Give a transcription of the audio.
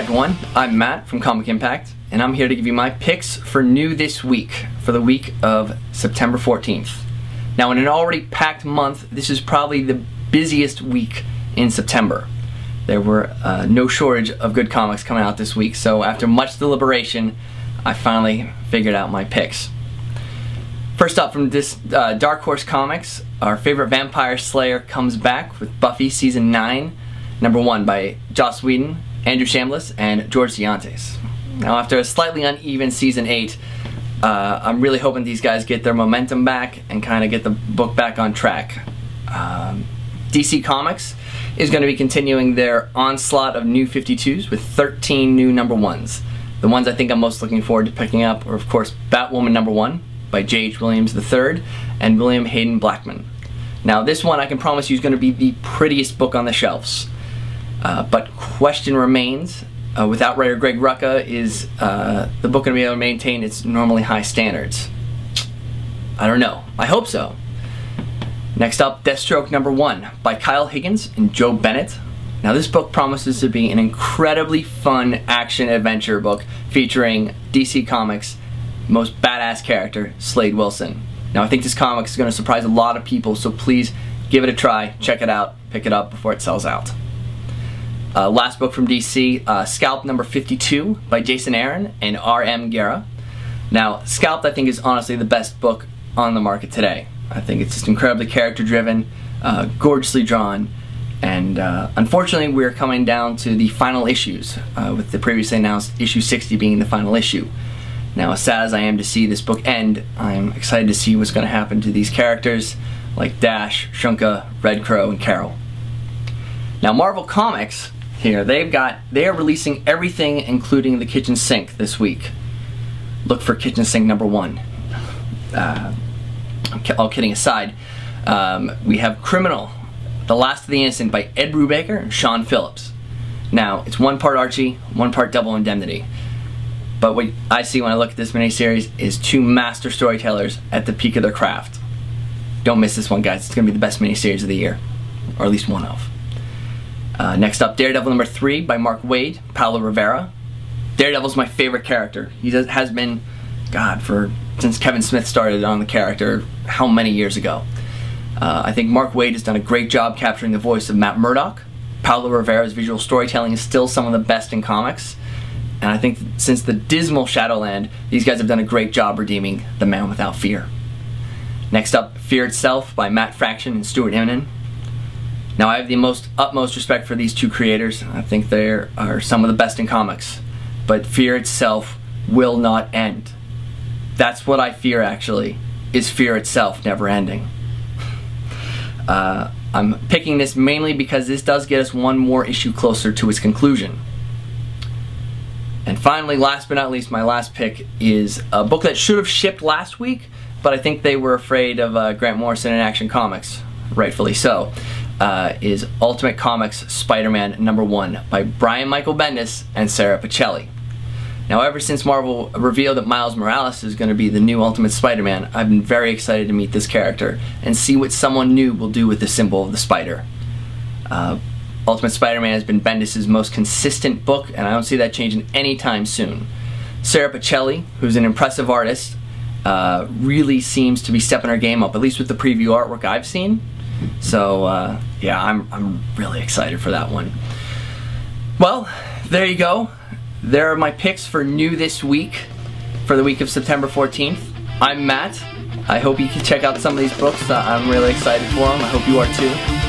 Hi everyone, I'm Matt from Comic Impact, and I'm here to give you my picks for new this week, for the week of September 14th. Now, in an already packed month, this is probably the busiest week in September. There were no shortage of good comics coming out this week, so after much deliberation, I finally figured out my picks. First up from this Dark Horse Comics, our favorite vampire slayer comes back with Buffy Season 9, number 1 by Joss Whedon, Andrew Chambliss, and George Jeanty. Now, after a slightly uneven Season 8, I'm really hoping these guys get their momentum back and kind of get the book back on track. DC Comics is going to be continuing their onslaught of new 52s with 13 new number 1s. The ones I think I'm most looking forward to picking up are, of course, Batwoman number 1 by J.H. Williams III and William Hayden Blackman. Now, this one I can promise you is going to be the prettiest book on the shelves. But question remains, without writer Greg Rucka, is the book going to be able to maintain its normally high standards? I don't know. I hope so. Next up, Deathstroke number 1 by Kyle Higgins and Joe Bennett. Now, this book promises to be an incredibly fun action-adventure book featuring DC Comics' most badass character, Slade Wilson. Now, I think this comic is going to surprise a lot of people, so please give it a try, check it out, pick it up before it sells out. Last book from DC, Scalped number 52 by Jason Aaron and R.M. Guerra. Now, Scalped I think is honestly the best book on the market today. I think it's just incredibly character-driven, gorgeously drawn, and unfortunately we're coming down to the final issues, with the previously announced issue 60 being the final issue. Now, as sad as I am to see this book end, I'm excited to see what's going to happen to these characters like Dash, Shunka, Red Crow, and Carol. Now, Marvel Comics here, they are releasing everything including the kitchen sink this week. Look for kitchen sink number 1. All kidding aside, we have Criminal, The Last of the Innocent by Ed Brubaker and Sean Phillips. Now, it's 1 part Archie, 1 part Double Indemnity. But what I see when I look at this miniseries is 2 master storytellers at the peak of their craft. Don't miss this one, guys. It's going to be the best miniseries of the year, or at least one of. Next up, Daredevil number 3 by Mark Waid, Paulo Rivera. Daredevil's my favorite character. He has been, God, since Kevin Smith started on the character, how many years ago. I think Mark Waid has done a great job capturing the voice of Matt Murdock. Paulo Rivera's visual storytelling is still some of the best in comics. And I think since the dismal Shadowland, these guys have done a great job redeeming The Man Without Fear. Next up, Fear Itself by Matt Fraction and Stuart Immonen. Now, I have the utmost respect for these 2 creators. I think they are some of the best in comics. But Fear Itself will not end. That's what I fear, actually, is Fear Itself never ending. I'm picking this mainly because this does get us 1 more issue closer to its conclusion. And finally, last but not least, my last pick is a book that should have shipped last week, but I think they were afraid of Grant Morrison and Action Comics, rightfully so, is Ultimate Comics Spider-Man number 1 by Brian Michael Bendis and Sarah Pichelli. Now, ever since Marvel revealed that Miles Morales is going to be the new Ultimate Spider-Man, I've been very excited to meet this character and see what someone new will do with the symbol of the spider. Ultimate Spider-Man has been Bendis' most consistent book, and I don't see that changing anytime soon. Sarah Pichelli, who's an impressive artist, really seems to be stepping her game up, at least with the preview artwork I've seen. So, yeah, I'm really excited for that one. Well, there you go. There are my picks for new this week, for the week of September 14th. I'm Matt. I hope you can check out some of these books. I'm really excited for them. I hope you are too.